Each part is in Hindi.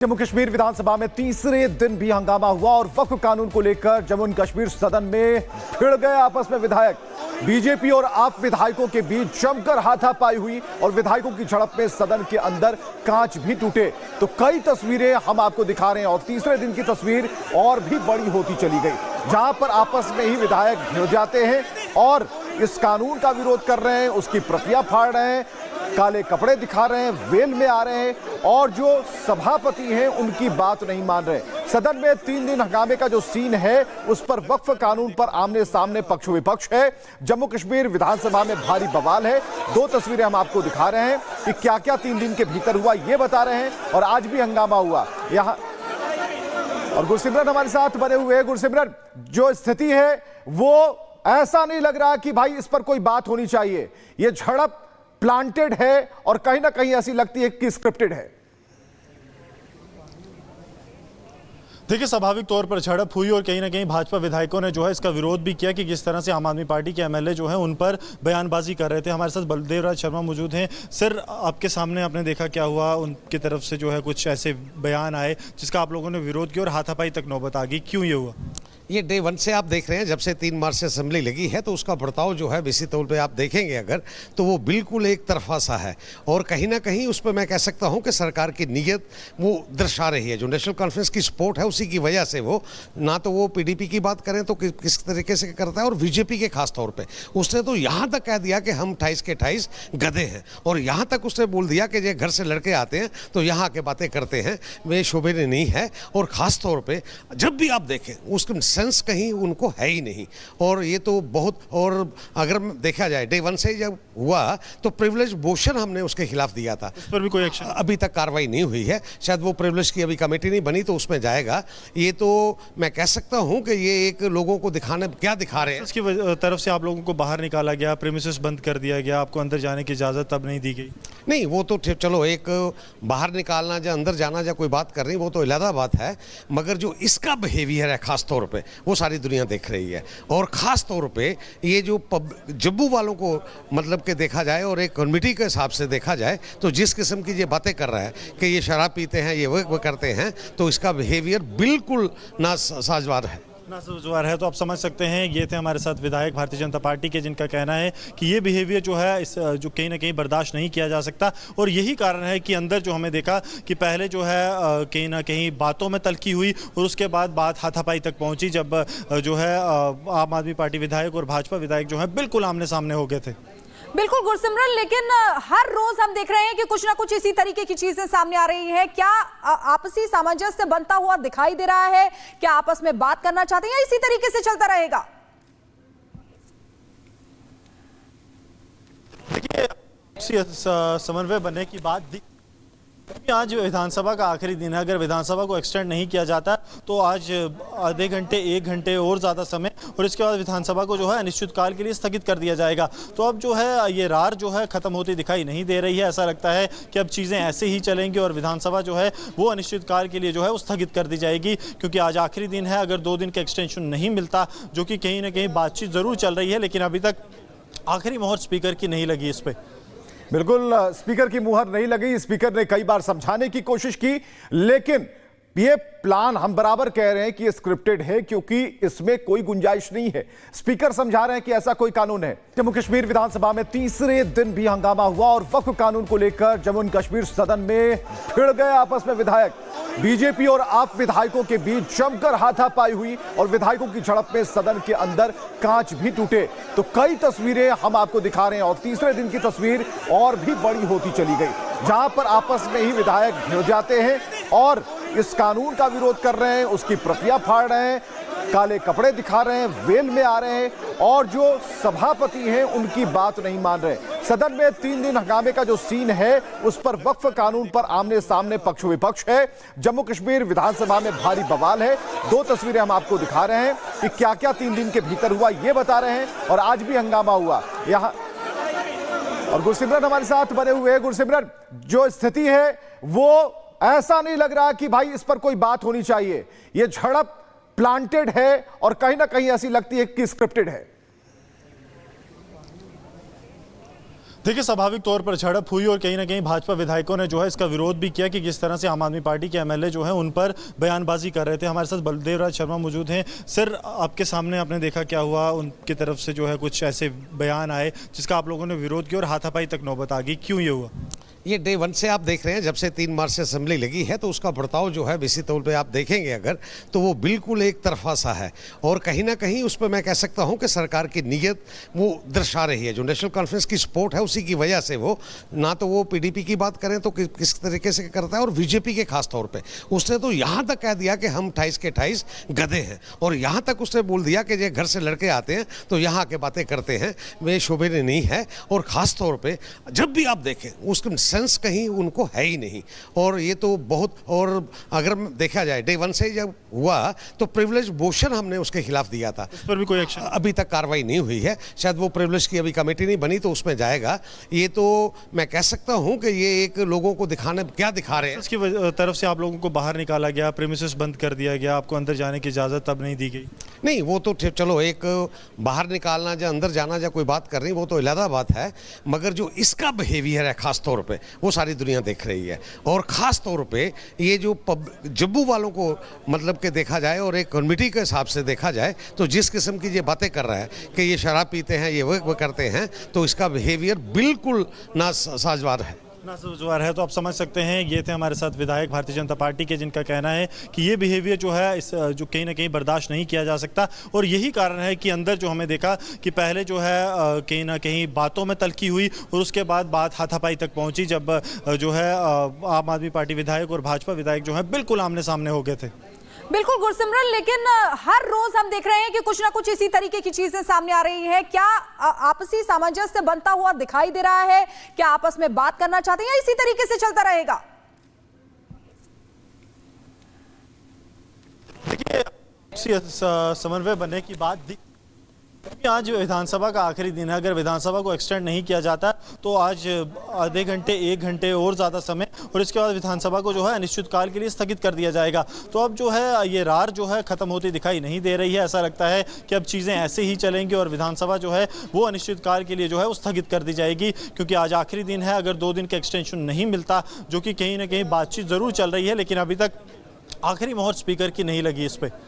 जम्मू कश्मीर विधानसभा में तीसरे दिन भी हंगामा हुआ और वक्फ कानून को लेकर जम्मू कश्मीर सदन में भिड़ गए आपस में विधायक। बीजेपी और आप विधायकों के बीच जमकर हाथापाई हुई और विधायकों की झड़प में सदन के अंदर कांच भी टूटे। तो कई तस्वीरें हम आपको दिखा रहे हैं और तीसरे दिन की तस्वीर और भी बड़ी होती चली गई, जहां पर आपस में ही विधायक भिड़ जाते हैं और इस कानून का विरोध कर रहे हैं, उसकी प्रतियां फाड़ रहे हैं, काले कपड़े दिखा रहे हैं, वेल में आ रहे हैं और जो सभापति हैं उनकी बात नहीं मान रहे। सदन में 3 दिन हंगामे का जो सीन है उस पर वक्फ कानून पर आमने सामने पक्ष विपक्ष है। जम्मू कश्मीर विधानसभा में भारी बवाल है। 2 तस्वीरें हम आपको दिखा रहे हैं कि क्या क्या 3 दिन के भीतर हुआ ये बता रहे हैं और आज भी हंगामा हुआ यहाँ। और गुरसिमरन हमारे साथ बने हुए हैं। गुरसिमरन, जो स्थिति है वो ऐसा नहीं लग रहा कि भाई इस पर कोई बात होनी चाहिए। ये झड़प प्लांटेड है और कहीं ना कहीं ऐसी लगती है कि स्क्रिप्टेड है। देखिए, स्वाभाविक तौर पर झड़प हुई और कहीं ना कहीं भाजपा विधायकों ने जो है इसका विरोध भी किया कि किस तरह से आम आदमी पार्टी के एमएलए जो है उन पर बयानबाजी कर रहे थे। हमारे साथ बलदेव राज शर्मा मौजूद हैं। सर, आपके सामने आपने देखा क्या हुआ, उनकी तरफ से जो है कुछ ऐसे बयान आए जिसका आप लोगों ने विरोध किया और हाथापाई तक नौबत आ गई, क्यों ये हुआ? ये डे 1 से आप देख रहे हैं, जब से 3 मार्च से असेंबली लगी है तो उसका बर्ताव जो है बेसिक तौर पे आप देखेंगे अगर तो वो बिल्कुल एक तरफा सा है और कहीं ना कहीं उस पर मैं कह सकता हूं कि सरकार की नीयत वो दर्शा रही है। जो नेशनल कॉन्फ्रेंस की सपोर्ट है उसी की वजह से वो ना तो वो पीडीपी की बात करें तो किस तरीके से करता है और बीजेपी के खास तौर पर उसने तो यहाँ तक कह दिया कि हम 28 के 28 गधे हैं और यहाँ तक उसने बोल दिया कि ये घर से लड़के आते हैं तो यहाँ आके बातें करते हैं, वे शोभनीय नहीं है। और ख़ास तौर पे जब भी आप देखें उसका सेंस कहीं उनको है ही नहीं। और ये तो बहुत, और अगर देखा जाए डे 1 से जब हुआ तो प्रिविलेज मोशन हमने उसके खिलाफ दिया था, उस पर भी कोई एक्शन अभी तक कार्रवाई नहीं हुई है। शायद वो प्रिविलेज की अभी कमेटी नहीं बनी तो उसमें जाएगा। ये तो मैं कह सकता हूं कि ये एक लोगों को दिखाने क्या दिखा रहे हैं। उसकी तरफ से आप लोगों को बाहर निकाला गया, प्रीमिसेस बंद कर दिया गया, आपको अंदर जाने की इजाजत तब नहीं दी गई? नहीं, वो तो चलो एक बाहर निकालना या अंदर जाना या कोई बात करनी वो तो अलग बात है, मगर जो इसका बिहेवियर है खास तौर पे वो सारी दुनिया देख रही है। और ख़ास तौर पे ये जो जम्मू वालों को मतलब के देखा जाए और एक कम्युनिटी के हिसाब से देखा जाए तो जिस किस्म की ये बातें कर रहा है कि ये शराब पीते हैं, ये वो करते हैं, तो इसका बिहेवियर बिल्कुल नासाजवार है। नासवार है तो आप समझ सकते हैं। ये थे हमारे साथ विधायक भारतीय जनता पार्टी के, जिनका कहना है कि ये बिहेवियर जो है इस जो कहीं ना कहीं बर्दाश्त नहीं किया जा सकता। और यही कारण है कि अंदर जो हमें देखा कि पहले जो है कहीं ना कहीं बातों में तल्खी हुई और उसके बाद बात हाथापाई तक पहुंची, जब जो है आम आदमी पार्टी विधायक और भाजपा विधायक जो है बिल्कुल आमने सामने हो गए थे। बिल्कुल गुरसिमरन, लेकिन हर रोज हम देख रहे हैं कि कुछ ना कुछ इसी तरीके की चीजें सामने आ रही है। क्या आपसी सामंजस्य बनता हुआ दिखाई दे रहा है? क्या आपस में बात करना चाहते हैं या इसी तरीके से चलता रहेगा? देखिए, समन्वय बनने की बात आज विधानसभा का आखिरी दिन है। अगर विधानसभा को एक्सटेंड नहीं किया जाता तो आज आधे घंटे 1 घंटे और ज़्यादा समय और इसके बाद विधानसभा को जो है अनिश्चितकाल के लिए स्थगित कर दिया जाएगा। तो अब जो है ये रार जो है ख़त्म होती दिखाई नहीं दे रही है। ऐसा लगता है कि अब चीज़ें ऐसे ही चलेंगी और विधानसभा जो है वो अनिश्चितकाल के लिए जो है वो स्थगित कर दी जाएगी, क्योंकि आज आखिरी दिन है। अगर 2 दिन का एक्सटेंशन नहीं मिलता, जो कि कहीं ना कहीं बातचीत ज़रूर चल रही है, लेकिन अभी तक आखिरी मोहर स्पीकर की नहीं लगी इस पर। बिल्कुल, स्पीकर की मुहर नहीं लगी। स्पीकर ने कई बार समझाने की कोशिश की, लेकिन ये प्लान हम बराबर कह रहे हैं कि ये स्क्रिप्टेड है, क्योंकि इसमें कोई गुंजाइश नहीं है। स्पीकर समझा रहे हैं कि ऐसा कोई कानून है। जम्मू कश्मीर विधानसभा में तीसरे दिन भी हंगामा हुआ और वक्फ कानून को लेकर जम्मू कश्मीर सदन में भिड़ गए आपस में विधायक। बीजेपी और आप विधायकों के बीच जमकर हाथापाई हुई और विधायकों की झड़प में सदन के अंदर कांच भी टूटे। तो कई तस्वीरें हम आपको दिखा रहे हैं और तीसरे दिन की तस्वीर और भी बड़ी होती चली गई, जहां पर आपस में ही विधायक भिड़ जाते हैं और इस कानून का विरोध कर रहे हैं, उसकी प्रतियां फाड़ रहे हैं, काले कपड़े दिखा रहे हैं, वेल में आ रहे हैं और जो सभापति हैं उनकी बात नहीं मान रहे। सदन में 3 दिन हंगामे का जो सीन है उस पर वक्फ कानून पर आमने सामने पक्ष विपक्ष है। जम्मू कश्मीर विधानसभा में भारी बवाल है। 2 तस्वीरें हम आपको दिखा रहे हैं कि क्या क्या 3 दिन के भीतर हुआ ये बता रहे हैं और आज भी हंगामा हुआ यहाँ। और गुरसिमरन हमारे साथ बने हुए हैं। गुरसिमरन, जो स्थिति है वो ऐसा नहीं लग रहा कि भाई इस पर कोई बात होनी चाहिए। ये झड़प प्लांटेड है और कहीं ना कहीं ऐसी लगती है कि स्क्रिप्टेड है। देखिए, स्वाभाविक तौर पर झड़प हुई और कहीं ना कहीं भाजपा विधायकों ने जो है इसका विरोध भी किया कि किस तरह से आम आदमी पार्टी के एमएलए जो है उन पर बयानबाजी कर रहे थे। हमारे साथ बलदेव राज शर्मा मौजूद हैं। सर, आपके सामने आपने देखा क्या हुआ, उनकी तरफ से जो है कुछ ऐसे बयान आए जिसका आप लोगों ने विरोध किया और हाथापाई तक नौबत आ गई, क्यों ये हुआ? ये डे 1 से आप देख रहे हैं, जब से 3 मार्च से असेंबली लगी है तो उसका बर्ताव जो है बेसिक तौर पे आप देखेंगे अगर, तो वो बिल्कुल एक तरफा सा है। और कहीं ना कहीं उस पर मैं कह सकता हूं कि सरकार की नीयत वो दर्शा रही है। जो नेशनल कॉन्फ्रेंस की सपोर्ट है उसी की वजह से वो ना तो वो पीडीपी की बात करें तो किस तरीके से करता है, और बीजेपी के खास तौर पर उसने तो यहाँ तक कह दिया कि हम 28 के 28 गधे हैं, और यहाँ तक उसने बोल दिया कि ये घर से लड़के आते हैं तो यहाँ के बातें करते हैं, वे शोभनीय नहीं है। और ख़ास तौर पे जब भी आप देखें उसका सेंस कहीं उनको है ही नहीं। और ये तो बहुत, और अगर देखा जाए डे 1 से जब हुआ तो प्रिविलेज मोशन हमने उसके खिलाफ दिया था, इस पर भी कोई एक्शन अभी तक कार्रवाई नहीं हुई है। शायद वो प्रिविलेज की अभी कमेटी नहीं बनी तो उसमें जाएगा। ये तो मैं कह सकता हूँ कि ये एक लोगों को दिखाने क्या दिखा रहे हैं। इसकी तरफ से आप लोगों को बाहर निकाला गया, प्रीमिसेस बंद कर दिया गया, आपको अंदर जाने की इजाज़त तब नहीं दी गई? नहीं, वो तो चलो एक बाहर निकालना या अंदर जाना या कोई बात करनी वो तो अलग बात है, मगर जो इसका बिहेवियर है खास तौर पे वो सारी दुनिया देख रही है। और ख़ास तौर पे ये जो जम्मू वालों को मतलब के देखा जाए और एक कम्युनिटी के हिसाब से देखा जाए तो जिस किस्म की ये बातें कर रहा है कि ये शराब पीते हैं, ये वो करते हैं, तो इसका बिहेवियर बिल्कुल नासाजवार है। नासवार है। तो आप समझ सकते हैं, ये थे हमारे साथ विधायक भारतीय जनता पार्टी के, जिनका कहना है कि ये बिहेवियर जो है इस जो कहीं ना कहीं बर्दाश्त नहीं किया जा सकता। और यही कारण है कि अंदर जो हमें देखा कि पहले जो है कहीं ना कहीं बातों में तल्खी हुई और उसके बाद बात हाथापाई तक पहुंची, जब जो है आम आदमी पार्टी विधायक और भाजपा विधायक जो है बिल्कुल आमने सामने हो गए थे। बिल्कुल गुरसिमरन, लेकिन हर रोज हम देख रहे हैं कि कुछ ना कुछ इसी तरीके की चीजें सामने आ रही हैं। क्या आपसी सामंजस्य बनता हुआ दिखाई दे रहा है? क्या आपस में बात करना चाहते हैं या इसी तरीके से चलता रहेगा? देखिए, समन्वय बनने की बात आज विधानसभा का आखिरी दिन है। अगर विधानसभा को एक्सटेंड नहीं किया जाता तो आज आधे घंटे 1 घंटे और ज़्यादा समय, और इसके बाद विधानसभा को जो है अनिश्चितकाल के लिए स्थगित कर दिया जाएगा। तो अब जो है ये रार जो है ख़त्म होती दिखाई नहीं दे रही है। ऐसा लगता है कि अब चीज़ें ऐसे ही चलेंगी और विधानसभा जो है वो अनिश्चितकाल के लिए जो है वो स्थगित कर दी जाएगी, क्योंकि आज आखिरी दिन है। अगर 2 दिन का एक्सटेंशन नहीं मिलता, जो कि कहीं ना कहीं बातचीत ज़रूर चल रही है, लेकिन अभी तक आखिरी मोहर स्पीकर की नहीं लगी इस पर।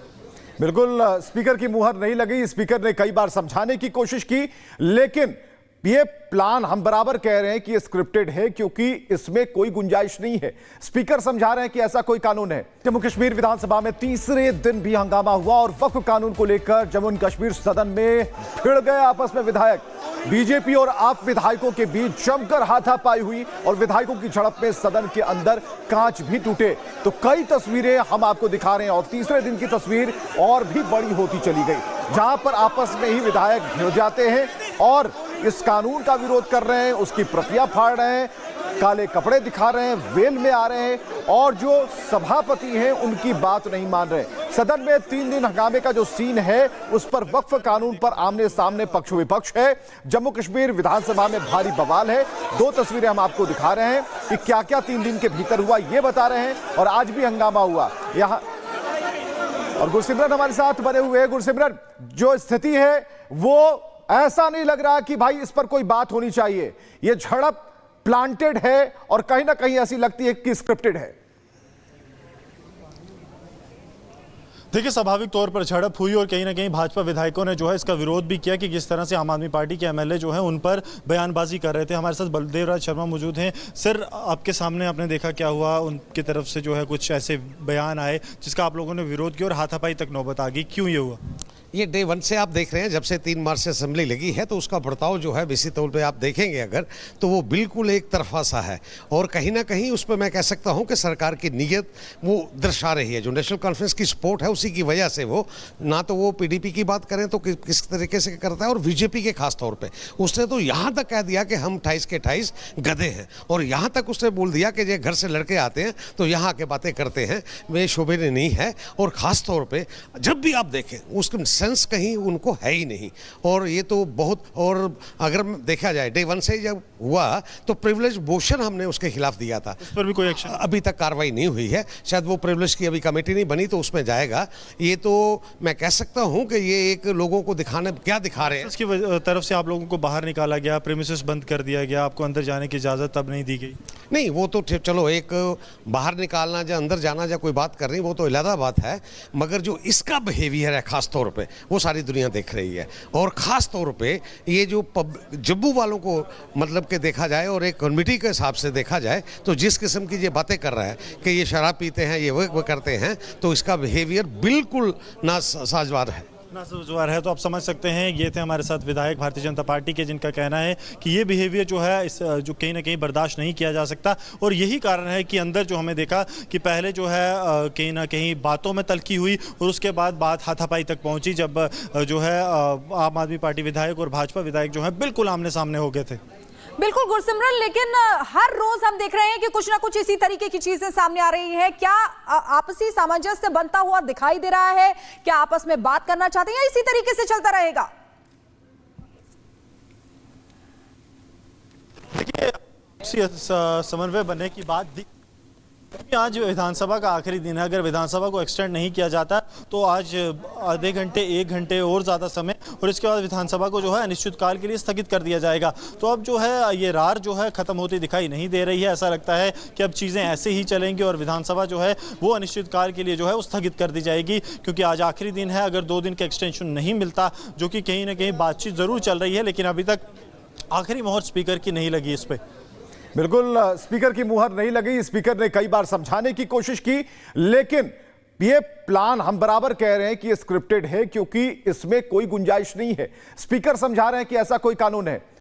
बिल्कुल, स्पीकर की मुहर नहीं लगी। स्पीकर ने कई बार समझाने की कोशिश की, लेकिन ये प्लान हम बराबर कह रहे हैं कि ये स्क्रिप्टेड है, क्योंकि इसमें कोई गुंजाइश नहीं है। स्पीकर समझा रहे हैं कि ऐसा कोई कानून है। जम्मू कश्मीर विधानसभा में तीसरे दिन भी हंगामा हुआ और वक्फ कानून को लेकर जम्मू कश्मीर सदन में भिड़ गए आपस में विधायक। बीजेपी और आप विधायकों के बीच जमकर हाथापाई हुई और विधायकों की झड़प में सदन के अंदर कांच भी टूटे। तो कई तस्वीरें हम आपको दिखा रहे हैं और तीसरे दिन की तस्वीर और भी बड़ी होती चली गई, जहां पर आपस में ही विधायक भिड़ जाते हैं और इस कानून का विरोध कर रहे हैं, उसकी प्रतियां फाड़ रहे हैं, काले कपड़े दिखा रहे हैं, वेल में आ रहे हैं और जो सभापति हैं उनकी बात नहीं मान रहे। सदन में 3 दिन हंगामे का जो सीन है उस पर वक्फ कानून पर आमने सामने पक्ष विपक्ष है। जम्मू कश्मीर विधानसभा में भारी बवाल है। 2 तस्वीरें हम आपको दिखा रहे हैं कि क्या क्या 3 दिन के भीतर हुआ, ये बता रहे हैं। और आज भी हंगामा हुआ यहाँ, और गुरसिमरन हमारे साथ बने हुए हैं। गुरसिमरन, जो स्थिति है वो ऐसा नहीं लग रहा कि भाई इस पर कोई बात होनी चाहिए। ये झड़प प्लांटेड है और कहीं ना कहीं ऐसी लगती है कि स्क्रिप्टेड है। देखिए, स्वाभाविक तौर पर झड़प हुई और कहीं ना कहीं भाजपा विधायकों ने जो है इसका विरोध भी किया कि किस तरह से आम आदमी पार्टी के एमएलए जो है उन पर बयानबाजी कर रहे थे। हमारे साथ बलदेव राज शर्मा मौजूद हैं। सर, आपके सामने आपने देखा क्या हुआ, उनकी तरफ से जो है कुछ ऐसे बयान आए जिसका आप लोगों ने विरोध किया और हाथापाई तक नौबत आ गई, क्यों ये हुआ? ये डे 1 से आप देख रहे हैं, जब से 3 मार्च से असेंबली लगी है तो उसका बर्ताव जो है बेसिक तौर पे आप देखेंगे अगर, तो वो बिल्कुल एक तरफा सा है। और कहीं ना कहीं उस पर मैं कह सकता हूँ कि सरकार की नीयत वो दर्शा रही है। जो नेशनल कॉन्फ्रेंस की सपोर्ट है उसी की वजह से वो ना तो वो पीडीपी की बात करें तो किस तरीके से करता है, और बीजेपी के खास तौर पे उसने तो यहाँ तक कह दिया कि हम 28 के 28 गधे हैं, और यहाँ तक उसने बोल दिया कि ये घर से लड़के आते हैं तो यहाँ के बातें करते हैं, वे शोभनीय नहीं है। और ख़ास तौर पर जब भी आप देखें उसका सेंस कहीं उनको है ही नहीं। और ये तो बहुत, और अगर देखा जाए डे वन से जब हुआ तो प्रिविलेज मोशन हमने उसके खिलाफ दिया था, इस पर भी कोई एक्शन अभी तक कार्रवाई नहीं हुई है। शायद वो प्रिविलेज की अभी कमेटी नहीं बनी तो उसमें जाएगा। ये तो मैं कह सकता हूं कि ये एक लोगों को दिखाने, क्या दिखा रहे हैं। इसकी तरफ से आप लोगों को बाहर निकाला गया, प्रीमिसेस बंद कर दिया गया, आपको अंदर जाने की इजाज़त तब नहीं दी गई? नहीं, वो तो चलो एक बाहर निकालना या अंदर जाना या कोई बात करनी, वो तो अलग बात है, मगर जो इसका बिहेवियर है खास तौर पे वो सारी दुनिया देख रही है। और खास तौर पे ये जो जम्मू वालों को मतलब के देखा जाए और एक कम्युनिटी के हिसाब से देखा जाए तो जिस किस्म की ये बातें कर रहा है कि ये शराब पीते हैं, ये वो करते हैं, तो इसका बिहेवियर बिल्कुल ना साजवार है। नासवार है। तो आप समझ सकते हैं, ये थे हमारे साथ विधायक भारतीय जनता पार्टी के, जिनका कहना है कि ये बिहेवियर जो है इस जो कहीं ना कहीं बर्दाश्त नहीं किया जा सकता। और यही कारण है कि अंदर जो हमें देखा कि पहले जो है कहीं ना कहीं बातों में तल्खी हुई और उसके बाद बात हाथापाई तक पहुंची, जब जो है आम आदमी पार्टी विधायक और भाजपा विधायक जो है बिल्कुल आमने सामने हो गए थे। बिल्कुल गुरसिमरन, लेकिन हर रोज हम देख रहे हैं कि कुछ ना कुछ इसी तरीके की चीजें सामने आ रही है। क्या आपसी सामंजस्य बनता हुआ दिखाई दे रहा है? क्या आपस में बात करना चाहते हैं या इसी तरीके से चलता रहेगा? देखिए, समन्वय बनने की बात आज विधानसभा का आखिरी दिन है। अगर विधानसभा को एक्सटेंड नहीं किया जाता तो आज आधे घंटे, 1 घंटे और ज़्यादा समय, और इसके बाद विधानसभा को जो है अनिश्चितकाल के लिए स्थगित कर दिया जाएगा। तो अब जो है ये रार जो है ख़त्म होती दिखाई नहीं दे रही है। ऐसा लगता है कि अब चीज़ें ऐसे ही चलेंगी और विधानसभा जो है वो अनिश्चितकाल के लिए जो है वो स्थगित कर दी जाएगी, क्योंकि आज आखिरी दिन है। अगर 2 दिन का एक्सटेंशन नहीं मिलता, जो कि कहीं ना कहीं बातचीत ज़रूर चल रही है, लेकिन अभी तक आखिरी मोहर स्पीकर की नहीं लगी इस पर। बिल्कुल, स्पीकर की मुहर नहीं लगी। स्पीकर ने कई बार समझाने की कोशिश की, लेकिन ये प्लान हम बराबर कह रहे हैं कि ये स्क्रिप्टेड है, क्योंकि इसमें कोई गुंजाइश नहीं है। स्पीकर समझा रहे हैं कि ऐसा कोई कानून है,